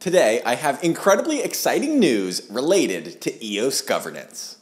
Today, I have incredibly exciting news related to EOS governance.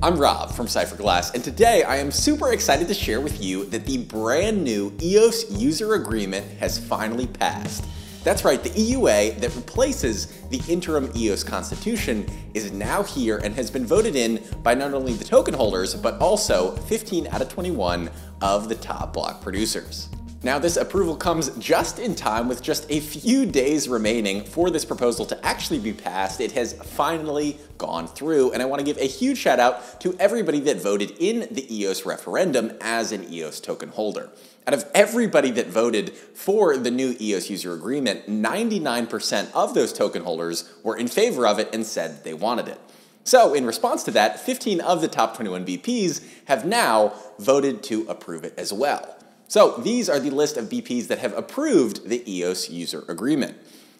I'm Rob from Cypherglass, and today I am super excited to share with you that the brand new EOS User Agreement has finally passed. That's right, the EUA that replaces the Interim EOS Constitution is now here and has been voted in by not only the token holders, but also 15 out of 21 of the top block producers. Now, this approval comes just in time with just a few days remaining for this proposal to actually be passed. It has finally gone through, and I want to give a huge shout out to everybody that voted in the EOS referendum as an EOS token holder. Out of everybody that voted for the new EOS User Agreement, 99% of those token holders were in favor of it and said they wanted it. So in response to that, 15 of the top 21 BPs have now voted to approve it as well. So these are the list of BPs that have approved the EOS User Agreement.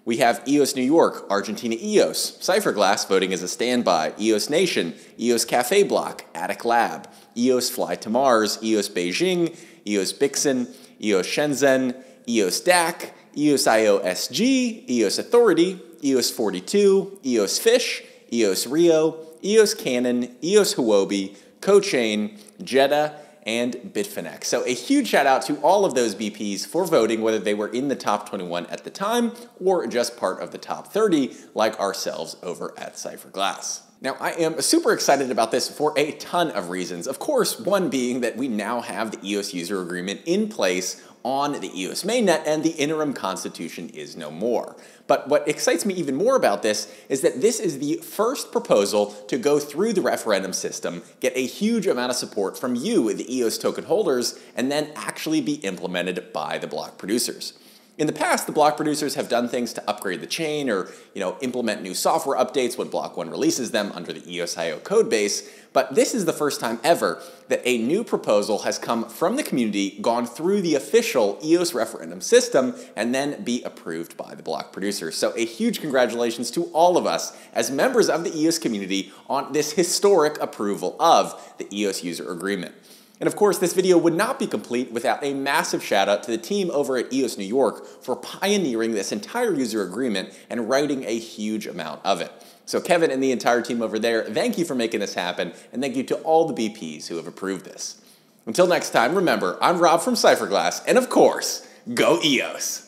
We have EOS New York, Argentina EOS, Cypherglass voting as a standby, EOS Nation, EOS Cafe Block, Attic Lab, EOS Fly to Mars, EOS Beijing, EOS Bixin, EOS Shenzhen, eosDAC, EOSIO SG, EOS Authority, EOS 42, EOS Fish, EOS Rio, EOS Cannon, EOS Huobi, CochainWorld, JEDA, and Bitfinex. So a huge shout out to all of those BPs for voting, whether they were in the top 21 at the time or just part of the top 30 like ourselves over at Cypherglass. Now, I am super excited about this for a ton of reasons. Of course, one being that we now have the EOS User Agreement in place on the EOS mainnet and the Interim Constitution is no more. But what excites me even more about this is that this is the first proposal to go through the referendum system, get a huge amount of support from you, the EOS token holders, and then actually be implemented by the block producers. In the past, the block producers have done things to upgrade the chain or, implement new software updates when Block 1 releases them under the EOSIO codebase, but this is the first time ever that a new proposal has come from the community, gone through the official EOS referendum system, and then be approved by the block producers. So a huge congratulations to all of us as members of the EOS community on this historic approval of the EOS User Agreement. And of course, this video would not be complete without a massive shout out to the team over at EOS New York for pioneering this entire user agreement and writing a huge amount of it. So Kevin and the entire team over there, thank you for making this happen, and thank you to all the BPs who have approved this. Until next time, remember, I'm Rob from Cypherglass, and of course, go EOS!